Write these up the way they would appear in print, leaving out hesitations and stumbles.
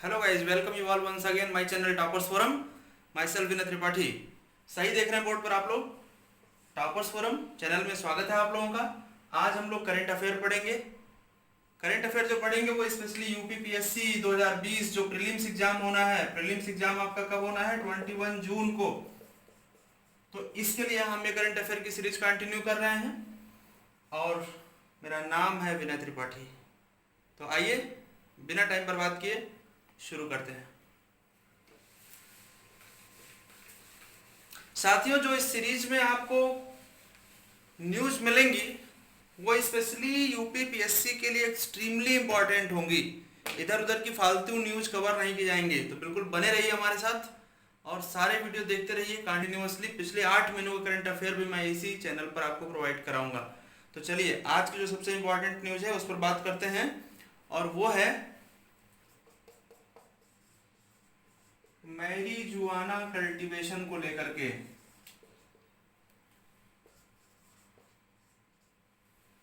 Hello guys, welcome you all once again my channel toppers forum. Myself Vinay Tripathi. सही देख रहे हैं board पर आप लोग? टॉपर्स फोरम चैनल में स्वागत है आप लोगों का। आज हम लोग करंट अफेयर पढ़ेंगे। करंट अफेयर जो पढ़ेंगे वो स्पेशली यूपीपीएससी 2020 जो प्रीलिम्स एग्जाम होना है। प्रीलिम्स एग्जाम आपका कब होना है? 21 जून को। तो इसके लिए हम ये करंट अफेयर की सीरीज कंटिन्यू कर रहे हैं और मेरा नाम है विनय त्रिपाठी। तो आइए बिना टाइम बर्बाद किए शुरू करते हैं। साथियों, जो इस सीरीज में आपको न्यूज मिलेंगी वो स्पेशली यूपीपीएससी के लिए एक्सट्रीमली इंपॉर्टेंट होंगी। इधर उधर की फालतू न्यूज कवर नहीं की जाएंगे। तो बिल्कुल बने रहिए हमारे साथ और सारे वीडियो देखते रहिए कंटिन्यूअसली। पिछले 8 महीनों का करंट अफेयर भी मैं इसी चैनल पर आपको प्रोवाइड कराऊंगा। तो चलिए आज की जो सबसे इंपॉर्टेंट न्यूज है उस पर बात करते हैं और वो है मैरिजुआना कल्टीवेशन को लेकर के।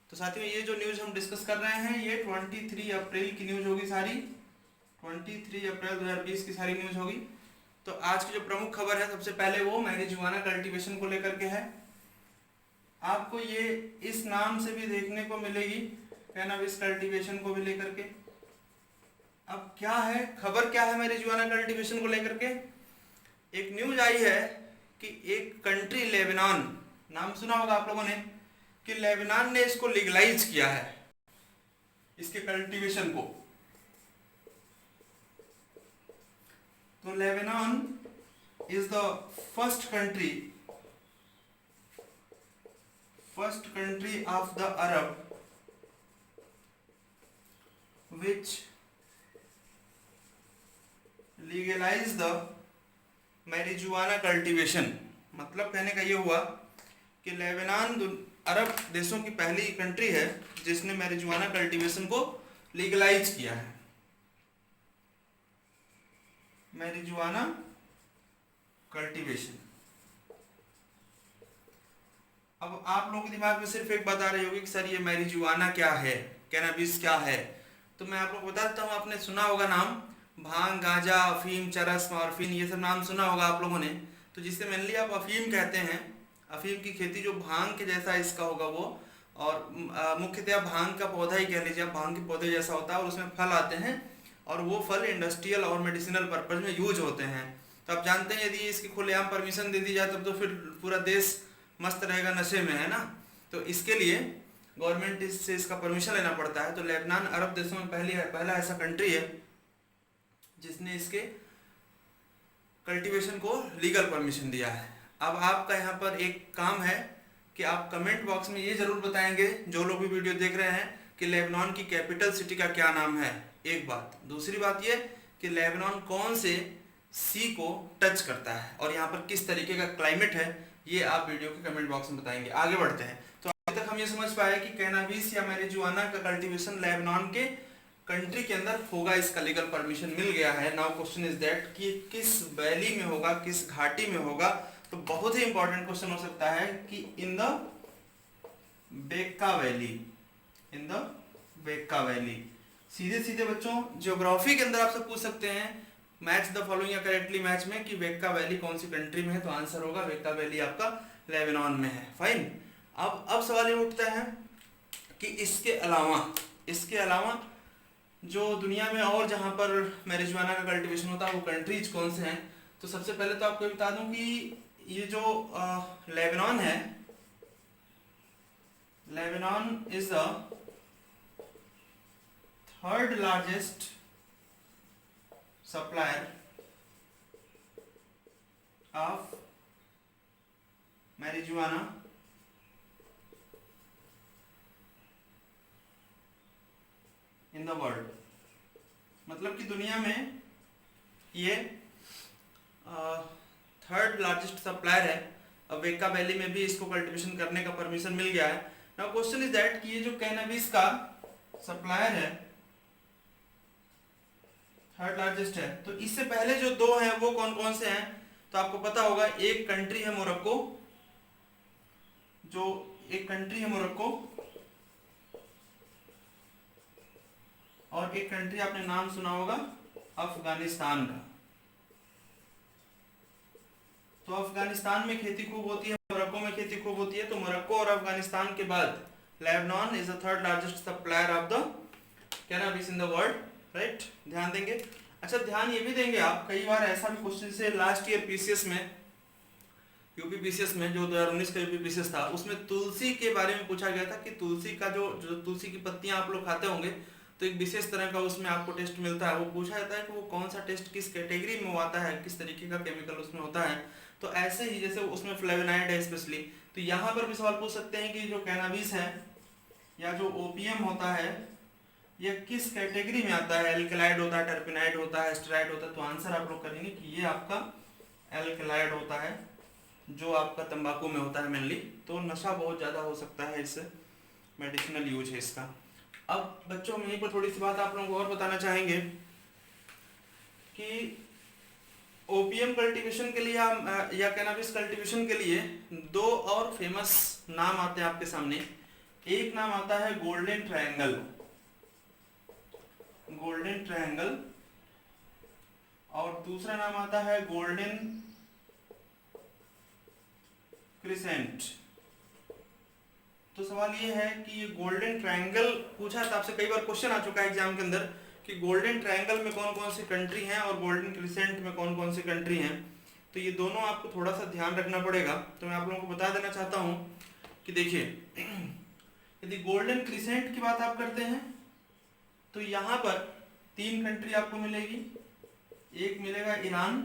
तो साथियों, ये जो न्यूज हम डिस्कस कर रहे हैं ये 23 अप्रैल की न्यूज होगी सारी। 23 अप्रैल 2020 की सारी न्यूज होगी। तो आज की जो प्रमुख खबर है सबसे पहले वो मैरिजुआना कल्टीवेशन को लेकर के है। आपको ये इस नाम से भी देखने को मिलेगी, कैनाबिस कल्टीवेशन को भी लेकर के। अब क्या है खबर, क्या है मैरिजुआना कल्टीवेशन को लेकर के? एक न्यूज आई है कि एक कंट्री लेबनान, नाम सुना होगा आप लोगों ने, कि लेबनान ने इसको लीगलाइज किया है, इसके कल्टीवेशन को। तो Lebanon is the first country of the Arab which legalize the marijuana cultivation. मतलब कहने का ये हुआ कि लेबनान अरब देशों की पहली कंट्री है जिसने मैरिजुआना कल्टीवेशन को लीगलाइज किया है। Marijuana cultivation. अब आप लोगों के दिमाग में सिर्फ एक बात आ रही होगी कि सर ये मैरिजुआना क्या है, कैनाबिस क्या है। तो मैं आप लोग बता देता हूँ। आपने सुना होगा नाम भांग, गांजा, अफीम, चरस, मॉर्फिन, ये सब नाम सुना होगा आप लोगों ने। तो जिसे मेनली आप अफीम कहते हैं। अफीम की खेती जो भांग के जैसा इसका होगा वो, और मुख्यतः भांग का पौधा ही कह लीजिए, भांग के पौधे जैसा होता है और उसमें फल आते हैं और वो फल इंडस्ट्रियल और मेडिसिनल पर्पज में यूज होते हैं। तो आप जानते हैं यदि इसकी खुलेआम परमिशन दे दी जाए तब तो फिर पूरा देश मस्त रहेगा, नशे में, है ना। तो इसके लिए गवर्नमेंट से इसका परमिशन लेना पड़ता है। तो लेबनान अरब देशों में पहला ऐसा कंट्री है जिसने इसके कल्टीवेशन को लीगल परमिशन दिया है। अब आपका यहाँ पर एक काम है कि आप कमेंट बॉक्स में ये जरूर बताएंगे, जो लोग भी वीडियो देख रहे हैं, कि लेबनान की कैपिटल सिटी का क्या नाम है। एक बात। दूसरी बात ये कि लेबनान कौन से सी को टच करता है और यहाँ पर किस तरीके का क्लाइमेट है, ये आप वीडियो के कमेंट बॉक्स में बताएंगे। आगे बढ़ते हैं। तो अभी तक हम ये समझ पाए कि कैनाबिस या मैरिजुआना का कल्टीवेशन लेबनान के कंट्री के अंदर होगा, इसका लीगल परमिशन मिल गया है। नाउ क्वेश्चन इज दैट कि किस वैली में होगा, किस घाटी में होगा। तो बहुत ही इंपॉर्टेंट क्वेश्चन हो सकता है कि in the बेक्का valley, in the बेक्का valley. सीधे सीधे बच्चों ज्योग्राफी के अंदर आपसे पूछ सकते हैं मैच द फॉलोइंग या करेक्टली मैच में कि बेक्का वैली कौन सी कंट्री में है। तो आंसर होगा बेक्का वैली आपका लेबनान में है। फाइन। अब सवाल ये उठता है कि इसके अलावा जो दुनिया में और जहां पर मैरिजुआना का कल्टीवेशन होता है वो कंट्रीज कौन से हैं। तो सबसे पहले तो आपको बता दूं कि ये जो लेबनान है, Lebanon is the third largest supplier of marijuana in the world. मतलब कि दुनिया में ये थर्ड लार्जेस्ट सप्लायर है। अब बेक्का वैली में भी इसको कल्टीवेशन करने का परमिशन मिल गया है। नाउ क्वेश्चन इज दैट कि ये जो कैनाबिस का सप्लायर है, थर्ड लार्जेस्ट है, तो इससे पहले जो दो हैं वो कौन कौन से हैं। तो आपको पता होगा एक कंट्री है मोरक्को, और एक कंट्री आपने नाम सुना होगा अफगानिस्तान का। तो अफगानिस्तान में खेती खूब होती है, मोरक्को में खेती खूब होती है, तो मोरक्को और अफगानिस्तान के बाद Lebanon is the third largest supplier of the cannabis in the world, right. ध्यान देंगे। अच्छा, ध्यान ये भी देंगे आप, कई बार ऐसा भी क्वेश्चन से लास्ट ईयर पीसीएस में, यूपी पीसीएस में जो 2019 का यूपी पीसीएस था, उसमें तुलसी के बारे में पूछा गया था कि तुलसी का जो तुलसी की पत्तियां आप लोग खाते होंगे तो एक विशेष तरह का उसमें आपको टेस्ट मिलता है, वो पूछा जाता है कि वो कौन सा टेस्ट किस कैटेगरी में आता है, किस तरीके का केमिकल उसमें होता है। तो ऐसे ही जैसे उसमें फ्लेवोनाइड है स्पेशली, तो यहाँ पर भी सवाल पूछ सकते हैं कि जो कैनाबिस है या जो ओपीएम होता है ये किस कैटेगरी में आता है, एल्कलाइड होता है, टर्पेनाइड होता है, स्टेरॉइड होता है। तो आंसर आप लोग करेंगे कि ये आपका एल्कलाइड होता है, जो आपका तंबाकू में होता है मेनली। तो नशा बहुत ज़्यादा हो सकता है, इससे मेडिसिनल यूज है इसका। अब बच्चों में यहीं पर थोड़ी सी बात आप लोगों को और बताना चाहेंगे कि ओपीएम कल्टीवेशन के लिए या कैनाबिस कल्टीवेशन के लिए दो और फेमस नाम आते हैं आपके सामने। एक नाम आता है गोल्डन ट्रायंगल, गोल्डन ट्रायंगल, और दूसरा नाम आता है गोल्डन क्रिसेंट। तो सवाल ये है कि ये गोल्डन ट्रायंगल पूछा था आपसे, कई बार क्वेश्चन आ चुका है एग्जाम के अंदर कि गोल्डन ट्रायंगल में कौन कौन सी कंट्री हैं और गोल्डन क्रिसेंट में कौन कौन सी कंट्री हैं। तो ये दोनों आपको थोड़ा सा ध्यान रखना पड़ेगा। तो मैं आप लोगों को बता देना चाहता हूँ कि देखिए, यदि गोल्डन क्रिसेंट की बात आप करते हैं तो यहाँ पर तीन कंट्री आपको मिलेगी। एक मिलेगा ईरान,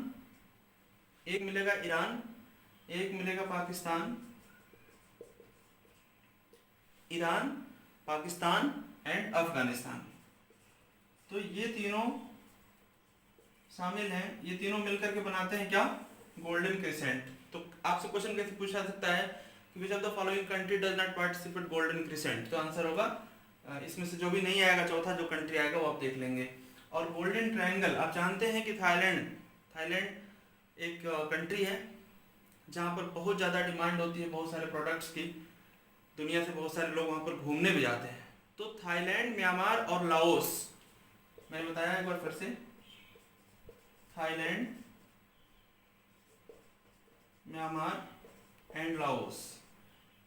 एक मिलेगा ईरान, एक मिलेगा पाकिस्तान, ईरान, पाकिस्तान एंड अफगानिस्तान। तो ये तीनों शामिल हैं, ये तीनों मिलकर के बनाते हैं क्या, गोल्डन क्रिसेंट। तो आपसे क्वेश्चन कैसे पूछा सकता है कि which of the following country does not participate golden crescent. तो आंसर होगा इसमें से जो भी नहीं आएगा, चौथा जो कंट्री आएगा वो आप देख लेंगे। और गोल्डन ट्रायंगल आप जानते हैं कि थाईलैंड एक कंट्री है जहाँ पर बहुत ज़्यादा डिमांड होती है बहुत सारे प्रोडक्ट्स की, दुनिया से बहुत सारे लोग वहाँ पर घूमने भी जाते हैं। तो थाईलैंड, म्यांमार और लाओस, मैंने बताया एक बार फिर से, थाईलैंड, म्यांमार एंड लाओस,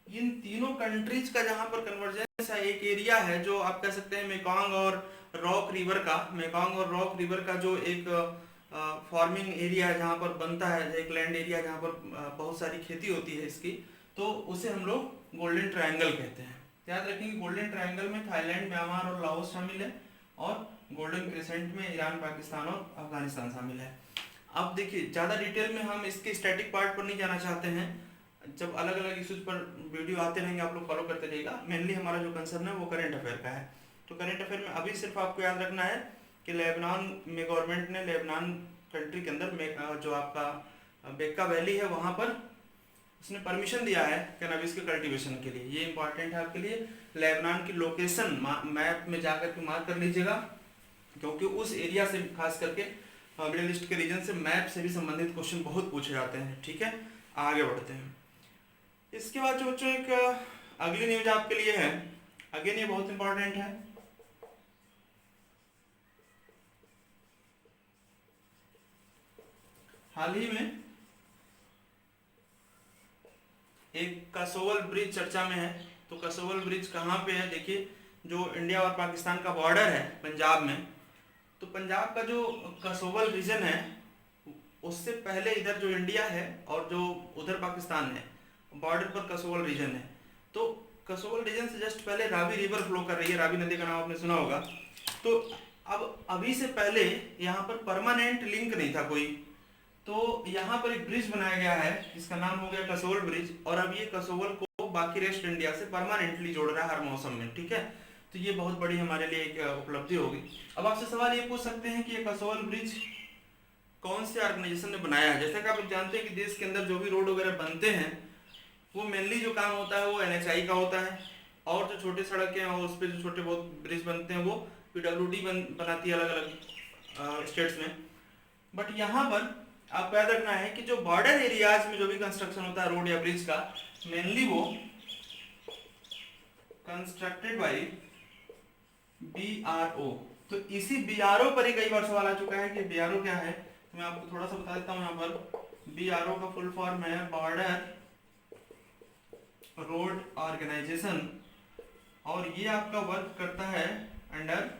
इन तीनों कंट्रीज का जहाँ पर कन्वर्जेंस है, एक एरिया है जो आप कह सकते हैं मेकॉन्ग और रॉक रिवर का, मेकॉन्ग और रॉक रिवर का जो एक फार्मिंग एरिया है जहाँ पर बनता है, एक लैंड एरिया जहाँ पर बहुत सारी खेती होती है इसकी, तो उसे हम लोग गोल्डन ट्रायंगल कहते हैं। याद रखेंगे गोल्डन ट्रायंगल में थाईलैंड, म्यांमार और लाओस शामिल है, और गोल्डन क्रिसेंट में ईरान, पाकिस्तान और अफगानिस्तान शामिल है। अब देखिए, ज़्यादा डिटेल में हम इसके स्टैटिक पार्ट पर नहीं जाना चाहते हैं, जब अलग अलग इश्यूज पर वीडियो आते रहेंगे आप लोग फॉलो करते रहिएगा। मेनली हमारा जो कंसर्न है वो करंट अफेयर का है। तो करंट अफेयर में अभी सिर्फ आपको याद रखना है कि लेबनान में गवर्नमेंट ने लेबनान कंट्री के अंदर जो आपका बेक्का वैली है वहाँ पर उसने परमिशन दिया है कैनाबिस के कल्टीवेशन के लिए। ये इंपॉर्टेंट है आपके लिए। लेबनान की लोकेशन मैप में जाकर के मार्क कर लीजिएगा, क्योंकि उस एरिया से खास करके मिडिल ईस्ट के रीजन से मैप से भी संबंधित क्वेश्चन बहुत पूछे जाते हैं। ठीक है, आगे बढ़ते हैं। इसके बाद जो बच्चों एक अगली न्यूज आपके लिए है, अगेन ये बहुत इंपॉर्टेंट है। हाल ही में एक कसोवल ब्रिज चर्चा में है। तो कसोवल ब्रिज कहाँ पे है, देखिए जो इंडिया और पाकिस्तान का बॉर्डर है पंजाब में, तो पंजाब का जो कसोवल रीजन है उससे पहले इधर जो इंडिया है और जो उधर पाकिस्तान है बॉर्डर पर कसोवल रीजन है। तो कसोवल रीजन से जस्ट पहले रावी रिवर फ्लो कर रही है, रावी नदी का नाम आपने सुना होगा। तो अब अभी से पहले यहाँ पर परमानेंट लिंक नहीं था कोई, तो यहाँ पर एक ब्रिज बनाया गया है जिसका नाम हो गया कसोवल ब्रिज, और अब ये कसोवल को बाकी रेस्ट इंडिया से परमानेंटली जोड़ रहा है हर मौसम में। ठीक है, तो ये बहुत बड़ी हमारे लिए एक उपलब्धि होगी। अब आपसे सवाल ये पूछ सकते हैं कि ये कसोवल ब्रिज कौन से ऑर्गेनाइजेशन ने बनाया है। जैसा कि आप लोग जानते हैं कि देश के अंदर जो भी रोड वगैरह बनते हैं वो मेनली जो काम होता है वो NHI का होता है, और जो छोटे सड़कें हैं उस पर जो छोटे बहुत ब्रिज बनते हैं वो PWD बनाती है अलग अलग स्टेट्स में। बट यहाँ पर आपको याद रखना है कि जो बॉर्डर एरियाज में जो भी कंस्ट्रक्शन होता है रोड या ब्रिज का, मेनली वो कंस्ट्रक्टेड बाय BRO, तो इसी बीआरओ पर ही कई बार सवाल आ चुका है कि बीआरओ क्या है। तो मैं आपको थोड़ा सा बता देता हूँ यहाँ पर। बीआरओ का फुल फॉर्म है बॉर्डर रोड ऑर्गेनाइजेशन, और ये आपका वर्क करता है अंडर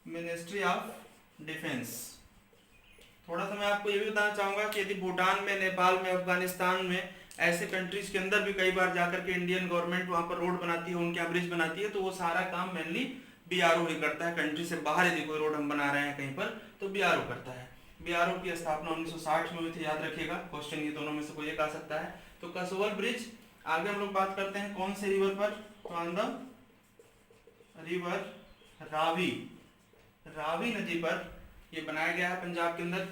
मिनिस्ट्री ऑफ डिफेंस। थोड़ा सा मैं आपको ये भी बताना चाहूँगा कि यदि भूटान में, नेपाल में, अफगानिस्तान में, ऐसे कंट्रीज के अंदर भी कई बार जाकर के इंडियन गवर्नमेंट वहाँ पर रोड बनाती है, उनके ब्रिज बनाती है, तो वो सारा काम मेनली बीआरओ ही करता है। कंट्री से बाहर यदि कोई रोड हम बना रहे हैं कहीं पर तो बीआरओ करता है। बीआरओ की स्थापना 1960 में हुई थी, याद रखिएगा, क्वेश्चन ये दोनों में से कोई एक आ सकता है। तो कसोल ब्रिज, आगे हम लोग बात करते हैं कौन से रिवर पर, तो on the river Ravi, Ravi नदी पर ये बनाया गया है पंजाब के अंदर।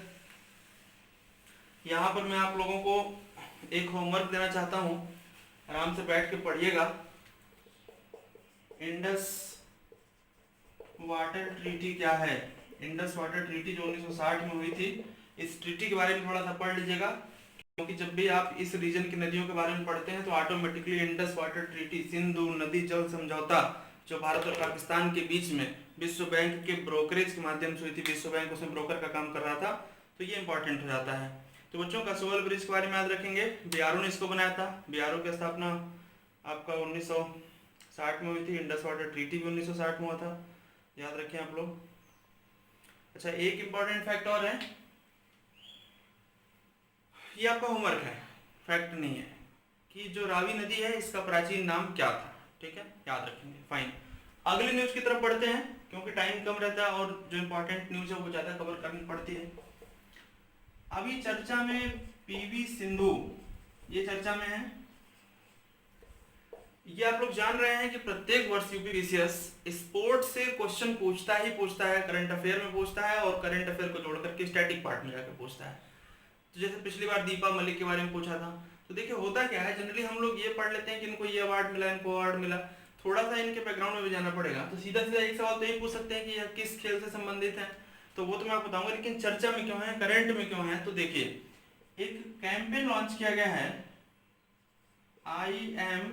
यहाँ पर मैं आप लोगों को एक होमवर्क देना चाहता हूँ, आराम से बैठ के पढ़िएगा। इंडस वाटर ट्रीटी क्या है? इंडस वाटर ट्रीटी जो 1960 में हुई थी, इस ट्रीटी के बारे में थोड़ा सा पढ़ लीजिएगा, क्योंकि जब भी आप इस रीजन की नदियों के बारे में पढ़ते हैं तो automatically Indus water treaty, Sindhu नदी जल समझौता, जो भारत और पाकिस्तान के बीच में विश्व बैंक के ब्रोकरेज के माध्यम से हुई थी, विश्व बैंक उसमें ब्रोकर का काम कर रहा था, तो ये इंपॉर्टेंट हो जाता है। तो बच्चों कसोल ब्रिज के बारे में याद रखेंगे, बीआरओ ने इसको बनाया था। बीआरओ की स्थापना आपका 1960 में हुई थी, इंडस वाटर ट्रीटी भी 1960 में हुआ था, याद रखें आप लोग। अच्छा, एक इंपॉर्टेंट फैक्ट और है, ये आपका होमवर्क है, फैक्ट नहीं है, कि जो रावी नदी है इसका प्राचीन नाम क्या था, ठीक है, याद रखेंगे। फाइन, अगली न्यूज की तरफ बढ़ते हैं, क्योंकि टाइम कम रहता है और जो इंपॉर्टेंट न्यूज है वो ज्यादा कवर करनी पड़ती है। अभी चर्चा में पीवी सिंधु, ये चर्चा में है। ये आप लोग जान रहे हैं कि प्रत्येक वर्ष यूपीपीसीएस स्पोर्ट से क्वेश्चन पूछता ही पूछता है, करंट अफेयर में पूछता है और करंट अफेयर को जोड़ करके स्टैटिक पार्ट में जाकर पूछता है। तो जैसे पिछली बार दीपा मलिक के बारे में पूछा था, तो देखिए होता क्या है, जनरली हम लोग ये पढ़ लेते हैं कि इनको ये अवार्ड मिला, इनको अवार्ड मिला, थोड़ा सा इनके बैकग्राउंड में भी जाना पड़ेगा। तो सीधा सीधा एक सवाल तो ये पूछ सकते हैं कि यह किस खेल से संबंधित है, तो वो तो मैं आपको बताऊंगा, लेकिन चर्चा में क्यों है, करंट में क्यों है। तो देखिए, एक कैंपेन लॉन्च किया गया है, आई एम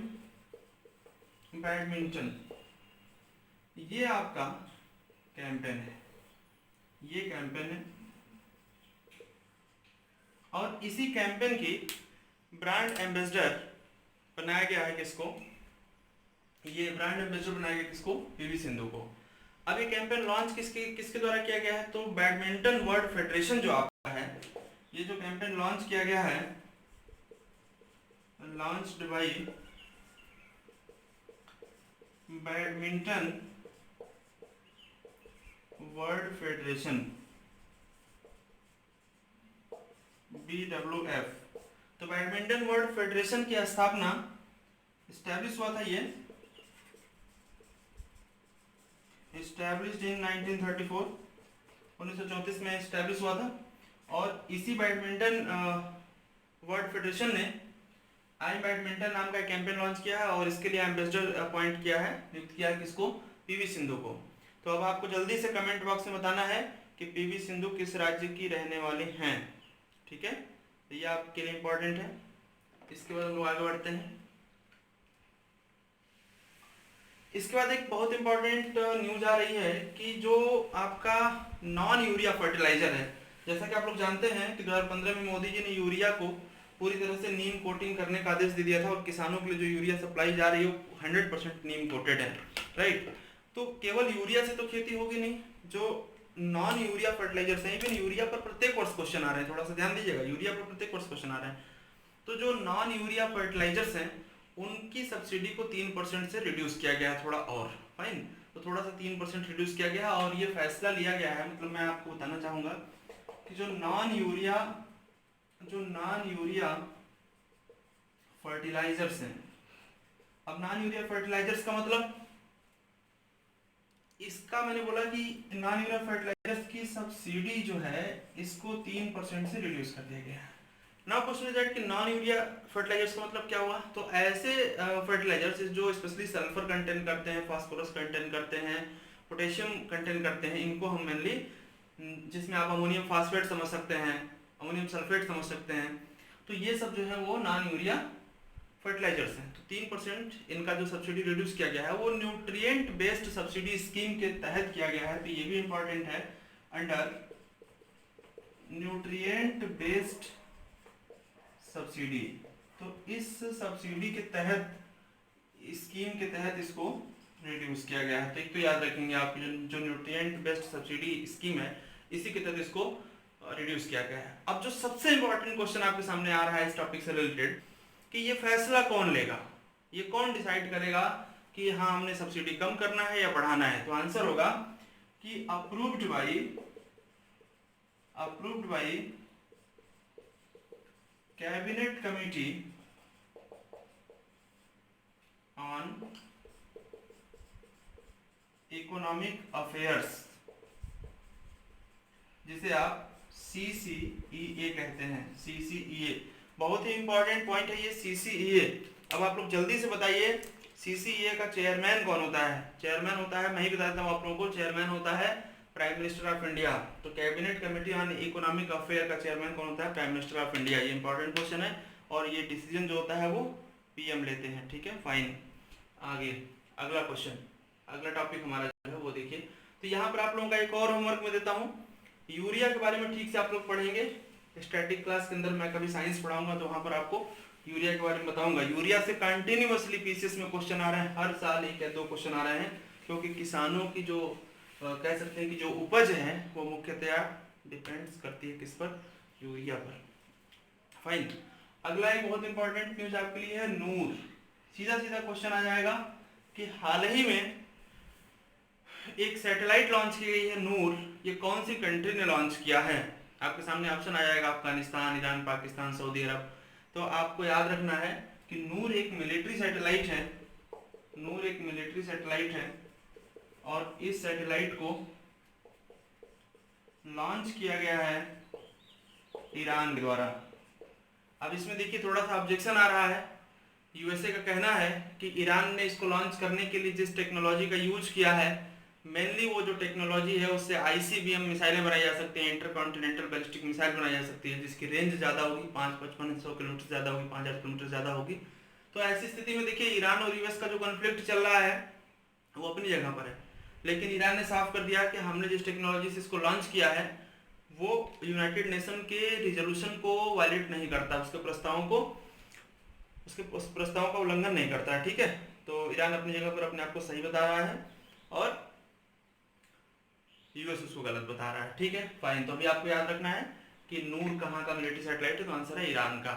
बैडमिंटन, ये आपका कैंपेन है, ये कैंपेन है, और इसी कैंपेन की ब्रांड एम्बेसडर बनाया गया है किसको, ये ब्रांड एम्बेसडर बनाया गया किसको, पीवी सिंधु को। अब ये कैंपेन लॉन्च किसके द्वारा किया गया है, तो बैडमिंटन वर्ल्ड फेडरेशन जो आपका है, ये जो कैंपेन लॉन्च किया गया है, launched by badminton world federation, BWF। तो बैडमिंटन वर्ल्ड फेडरेशन की स्थापना एस्टैब्लिश हुआ था, ये एस्टैब्लिश्ड इन 1934, 1934 में एस्टैब्लिश हुआ था। और इसी बैडमिंटन वर्ल्ड फेडरेशन ने आई बैडमिंटन नाम का कैंपेन लॉन्च किया है और इसके लिए एम्बेसडर अपॉइंट किया है, नियुक्त किया है किसको, पीवी सिंधु को। तो अब आपको जल्दी से कमेंट बॉक्स में बताना है कि पीवी सिंधु किस राज्य की रहने वाले हैं, ठीक है, तो ये आपके लिए इंपॉर्टेंट है। इसके बाद हम लोग आगे बढ़ते हैं। इसके बाद एक बहुत इंपॉर्टेंट न्यूज आ रही है कि जो आपका नॉन यूरिया फर्टिलाइजर है, जैसा कि आप लोग जानते हैं कि 2015 में मोदी जी ने यूरिया को पूरी तरह से नीम कोटिंग करने का आदेश दे दिया था और किसानों के लिए जो यूरिया सप्लाई जा रही है वो 100% नीम कोटेड है, राइट। तो केवल यूरिया से तो खेती होगी नहीं, जो नॉन यूरिया फर्टिलाइजर्स हैं, इवन यूरिया पर प्रत्येक वर्ष क्वेश्चन आ रहे हैं, थोड़ा सा ध्यान दीजिएगा, यूरिया पर प्रत्येक वर्ष क्वेश्चन आ रहे हैं। तो जो नॉन यूरिया फर्टिलाइजर्स हैं उनकी सब्सिडी को 3% से रिड्यूस किया गया है थोड़ा और, फाइन, तो थोड़ा सा 3% रिड्यूस किया गया और ये फैसला लिया गया है, मतलब मैं आपको बताना चाहूँगा कि जो नॉन यूरिया फर्टिलाइजर्स हैं, अब नॉन यूरिया फर्टिलाइजर्स का मतलब, इसका मैंने बोला कि नॉन यूरिया फर्टिलाइजर्स की सब्सिडी जो है इसको 3% से रिड्यूस कर दिया गया है। नाउ क्वेश्चन इज दैट कि नॉन यूरिया फर्टिलाइजर्स का मतलब क्या हुआ, तो ऐसे फर्टिलाइजर्स जो स्पेशली सल्फर कंटेन करते हैं, फास्फोरस कंटेन करते हैं, पोटेशियम कंटेन करते हैं, इनको हम मेनली, जिसमें आप अमोनियम फास्फेट समझ सकते हैं, अमोनियम सल्फेट समझ सकते हैं, तो ये सब जो है वो नॉन यूरिया फर्टिलाइजर्स हैं, तो 3% इनका जो सब्सिडी रिड्यूस किया गया है वो न्यूट्रिएंट बेस्ड सब्सिडी स्कीम के तहत किया गया है। तो ये भी इंपॉर्टेंट है, अंडर न्यूट्रिएंट बेस्ड सब्सिडी। तो इस सब्सिडी के तहत, स्कीम के तहत इसको रिड्यूस किया गया है। तो एक तो याद रखेंगे आप, जो न्यूट्रिएंट बेस्ड सब्सिडी स्कीम है इसी के तहत इसको रिड्यूस किया गया है। अब जो सबसे इंपॉर्टेंट क्वेश्चन आपके सामने आ रहा है इस टॉपिक से रिलेटेड, कि ये फैसला कौन लेगा, ये कौन डिसाइड करेगा कि हाँ हमने सब्सिडी कम करना है या बढ़ाना है। तो आंसर होगा कि approved by cabinet committee on economic affairs, जिसे आप CCEA कहते हैं। CCEA बहुत ही इंपॉर्टेंट पॉइंट है ये CCEA। अब आप लोग जल्दी से बताइए CCEA का चेयरमैन कौन होता है। चेयरमैन होता है, मैं ही बता देता हूँ आप लोगों को, चेयरमैन होता है प्राइम मिनिस्टर ऑफ इंडिया। तो cabinet committee on economic affair का चेयरमैन कौन होता है, प्राइम मिनिस्टर ऑफ इंडिया। ये इंपॉर्टेंट क्वेश्चन है और ये डिसीजन जो होता है वो PM लेते हैं, ठीक है, फाइन। आगे अगला क्वेश्चन, अगला टॉपिक हमारा जो है वो देखिए। तो यहाँ पर आप लोगों का एक और होमवर्क मैं देता हूँ, यूरिया के बारे में ठीक से आप लोग पढ़ेंगे। स्टैटिक क्लास के अंदर मैं कभी साइंस पढ़ाऊंगा तो वहाँ पर आपको यूरिया के बारे में बताऊंगा। यूरिया से कंटिन्यूअसली पीसीएस में क्वेश्चन आ रहे हैं, हर साल 1 या 2 क्वेश्चन आ रहे हैं, क्योंकि किसानों की जो कह सकते हैं कि जो उपज है वो मुख्यतया डिपेंड्स करती है किस पर, यूरिया पर। फाइन। अगला एक बहुत इंपॉर्टेंट न्यूज आपके लिए है नूर। सीधा सीधा क्वेश्चन आ जाएगा कि हाल ही में एक सैटेलाइट लॉन्च की गई है नूर, ये कौन सी कंट्री ने लॉन्च किया है। आपके सामने ऑप्शन आ जाएगा अफगानिस्तान, ईरान, पाकिस्तान, सऊदी अरब। तो आपको याद रखना है कि नूर एक मिलिट्री सैटेलाइट है, नूर एक मिलिट्री सैटेलाइट है और इस सैटेलाइट को लॉन्च किया गया है ईरान के द्वारा। अब इसमें देखिए थोड़ा सा ऑब्जेक्शन आ रहा है। यूएसए का कहना है कि ईरान ने इसको लॉन्च करने के लिए जिस टेक्नोलॉजी का यूज किया है, मेनली वो जो टेक्नोलॉजी है उससे ICBM मिसाइलें बनाई जा सकती हैं, इंटरकॉन्टिनेंटल बैलिस्टिक मिसाइल बनाई जा सकती है, जिसकी रेंज ज़्यादा होगी, 500-5500 किलोमीटर ज़्यादा होगी, 5000 किलोमीटर ज़्यादा होगी। तो ऐसी स्थिति में देखिए ईरान और यूएस का जो कॉन्फ्लिक्ट चल रहा है वो अपनी जगह पर है, लेकिन ईरान ने साफ कर दिया कि हमने जिस टेक्नोलॉजी से इसको लॉन्च किया है वो यूनाइटेड नेशन के रिजोल्यूशन को वायलेट नहीं करता, उसके प्रस्तावों का उल्लंघन नहीं करता है, ठीक है। तो ईरान अपनी जगह पर अपने आप को सही बता रहा है और यूएस उसको गलत बता रहा है, ठीक है, फाइन। तो अभी आपको याद रखना है कि नूर कहाँ का मिलिट्री सैटेलाइट है, तो आंसर है ईरान का।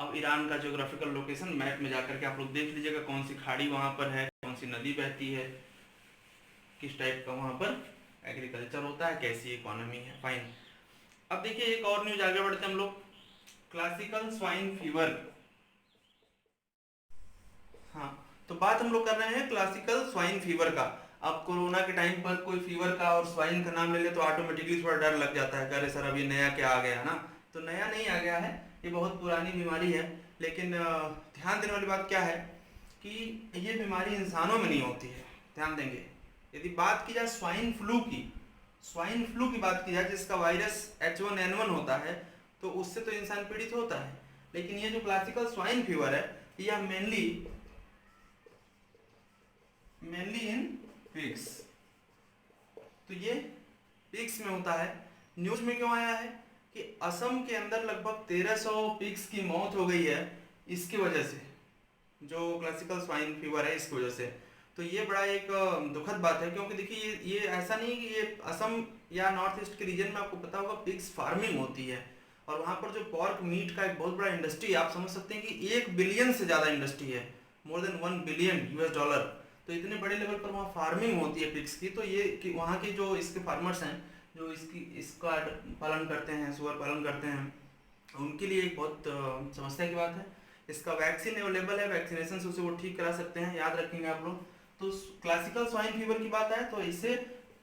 अब ईरान का ज्योग्राफिकल लोकेशन मैप में जाकर के आप लोग देख लीजिएगा, कौन सी खाड़ी वहाँ पर है, कौन सी नदी बहती है, किस टाइप का वहाँ पर एग्रीकल्चर होता है, कैसी इकोनॉमी है, फाइन। अब देखिए एक और न्यूज, आगे बढ़ते हम लोग। Classical swine fever. हाँ, तो बात हम लोग कर रहे हैं क्लासिकल स्वाइन फीवर का। अब कोरोना के टाइम पर कोई फीवर का और स्वाइन का नाम ले ले तो ऑटोमेटिकली थोड़ा डर लग जाता है, अरे सर अभी नया क्या आ गया ना। तो नया नहीं आ गया है, ये बहुत पुरानी बीमारी है, लेकिन ध्यान देने वाली बात क्या है कि ये बीमारी इंसानों में नहीं होती है, ध्यान देंगे। यदि बात की जाए स्वाइन फ्लू की बात की जाए, जिसका वायरस H1N1 होता है, तो उससे तो इंसान पीड़ित होता है, लेकिन ये जो क्लासिकल स्वाइन फीवर है यह मेनली इन पिग्स, तो ये पिग्स में होता है। न्यूज में क्यों आया है कि असम के अंदर लगभग 1300 पिग्स की मौत हो गई है इसकी वजह से, जो क्लासिकल स्वाइन फीवर है इसकी वजह से। तो ये बड़ा एक दुखद बात है, क्योंकि देखिए ये ऐसा नहीं कि ये असम या नॉर्थ ईस्ट के रीजन में आपको पता होगा पिग्स फार्मिंग होती है, और वहाँ पर जो पॉर्क मीट का एक बहुत बड़ा इंडस्ट्री है, आप समझ सकते हैं कि 1 बिलियन से ज़्यादा इंडस्ट्री है, मोर देन $1 बिलियन US। तो इतने बड़े लेवल पर वहाँ फार्मिंग होती है पिग्स की। तो ये कि वहाँ के जो इसके फार्मर्स हैं जो इसका पालन करते हैं, सुअर पालन करते हैं, उनके लिए एक बहुत समस्या की बात है। इसका वैक्सीन अवेलेबल है, वैक्सीनेशन से उसे वो ठीक करा सकते हैं, याद रखेंगे आप लोग। तो क्लासिकल स्वाइन फीवर की बात है तो इसे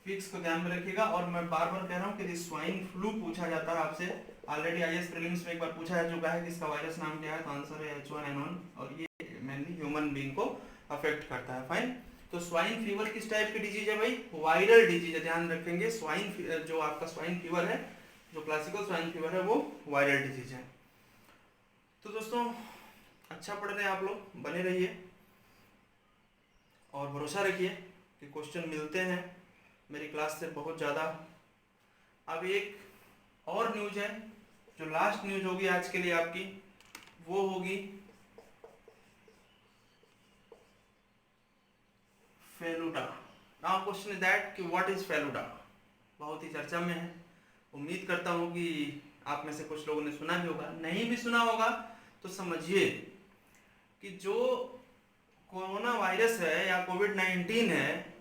फिक्स को ध्यान में रखिएगा। और मैं बार बार कह रहा हूँ कि स्वाइन फ्लू पूछा जाता है आपसे, ऑलरेडी IAS प्रीलिम्स में एक बार पूछा जा चुका है कि इसका वायरस नाम क्या है, तो आंसर है H1N1, और ये मेनली ह्यूमन बीइंग को अफेक्ट करता है, फाइन। तो स्वाइन फीवर किस टाइप की डिजीज है भाई, वायरल डिजीज है, ध्यान रखेंगे। स्वाइन जो आपका स्वाइन फीवर है, जो क्लासिकल स्वाइन फीवर है, वो वायरल डिजीज है। तो दोस्तों अच्छा पढ़ रहे हैं आप लोग, बने रहिए और भरोसा रखिए कि क्वेश्चन मिलते हैं मेरी क्लास से बहुत ज़्यादा। अब एक और न्यूज है, जो लास्ट न्यूज होगी आज के लिए आपकी, वो होगी Feluda. Now question is that कि व्हाट इज फेलुडा। बहुत ही चर्चा में है। उम्मीद करता हूँ कि आप में से कुछ लोगों ने सुना भी होगा, नहीं भी सुना होगा तो समझिए कि जो कोरोना वायरस है या कोविड-19 है,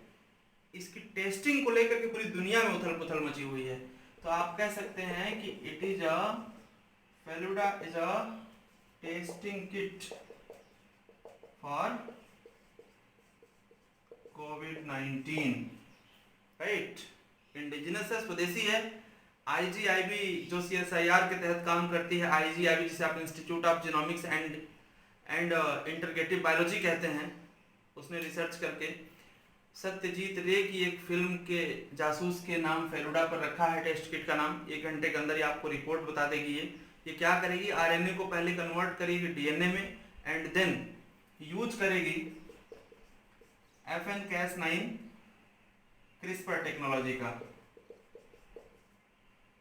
इसकी टेस्टिंग को लेकर के पूरी दुनिया में उथल पुथल मची हुई है। तो आप कह सकते हैं कि it is a Feluda is a testing kit for covid, right. Indigenous है, स्वदेशी है। IGIB जो CSIR के तहत काम करती है, IGIB जिसे आप institute of genomics and integrative biology कहते हैं, उसने रिसर्च करके सत्यजीत रे की एक फिल्म के जासूस के नाम फेलुडा पर रखा है टेस्ट किट का नाम। 1 घंटे के अंदर ये आपको रिपोर्ट बता देगी। ये क्या करेगी, RNA को पहले कन्वर्ट करेगी DNA में एंड देन यूज करेगी FN-Cas9 क्रिस्पर टेक्नोलॉजी का।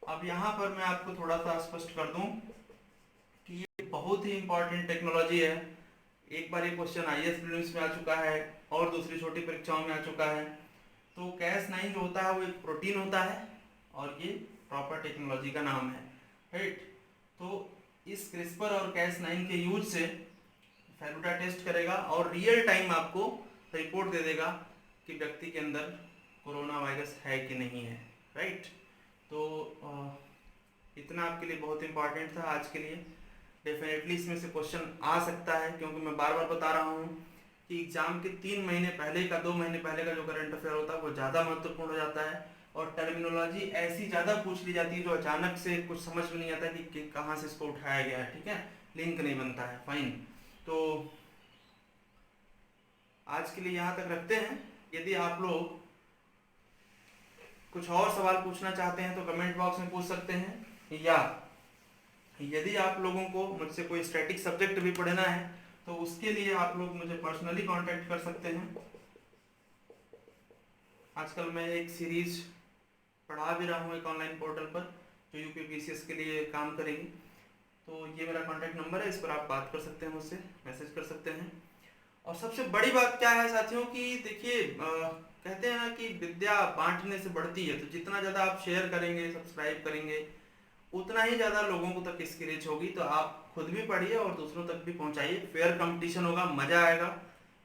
अब यहाँ पर मैं आपको थोड़ा सा स्पष्ट कर दूं कि ये बहुत ही इंपॉर्टेंट टेक्नोलॉजी है। एक बार ये क्वेश्चन IAS प्रीलिम्स में आ चुका है और दूसरी छोटी परीक्षाओं में आ चुका है। तो Cas9 जो होता है वो एक प्रोटीन होता है और ये प्रॉपर टेक्नोलॉजी का नाम है, राइट। तो इस क्रिस्पर और Cas9 के यूज से फेलुडा टेस्ट करेगा और रियल टाइम आपको रिपोर्ट दे देगा कि व्यक्ति के अंदर कोरोना वायरस है कि नहीं है, राइट। तो इतना आपके लिए बहुत इंपॉर्टेंट था आज के लिए। डेफिनेटली इसमें से क्वेश्चन आ सकता है, क्योंकि मैं बार बार बता रहा हूँ कि एग्जाम के 3 महीने पहले का 2 महीने पहले का जो करंट अफेयर होता है वो ज़्यादा महत्वपूर्ण हो जाता है और टर्मिनोलॉजी ऐसी ज़्यादा पूछ ली जाती है जो अचानक से कुछ समझ में नहीं आता कि कहाँ से इसको उठाया गया है, ठीक है, लिंक नहीं बनता है, फाइन। तो आज के लिए यहाँ तक रखते हैं। यदि आप लोग कुछ और सवाल पूछना चाहते हैं तो कमेंट बॉक्स में पूछ सकते हैं, या यदि आप लोगों को मुझसे कोई स्टैटिक सब्जेक्ट भी पढ़ना है तो उसके लिए आप लोग मुझे पर्सनली कांटेक्ट कर सकते हैं। आजकल मैं एक सीरीज पढ़ा भी रहा हूँ एक ऑनलाइन पोर्टल पर जो UP PCS के लिए काम करेगी। तो ये मेरा कांटेक्ट नंबर है, इस पर आप बात कर सकते हैं, मुझसे मैसेज कर सकते हैं। और सबसे बड़ी बात क्या है साथियों कि देखिए, कहते हैं ना कि विद्या बांटने से बढ़ती है। तो जितना ज़्यादा आप शेयर करेंगे, सब्सक्राइब करेंगे, उतना ही ज़्यादा लोगों को तक इसकी रीच होगी। तो आप खुद भी पढ़िए और दूसरों तक भी पहुंचाइए। फेयर कंपटीशन होगा, मज़ा आएगा।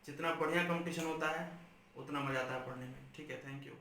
जितना बढ़िया कंपटीशन होता है उतना मज़ा आता है पढ़ने में, ठीक है। Thank you.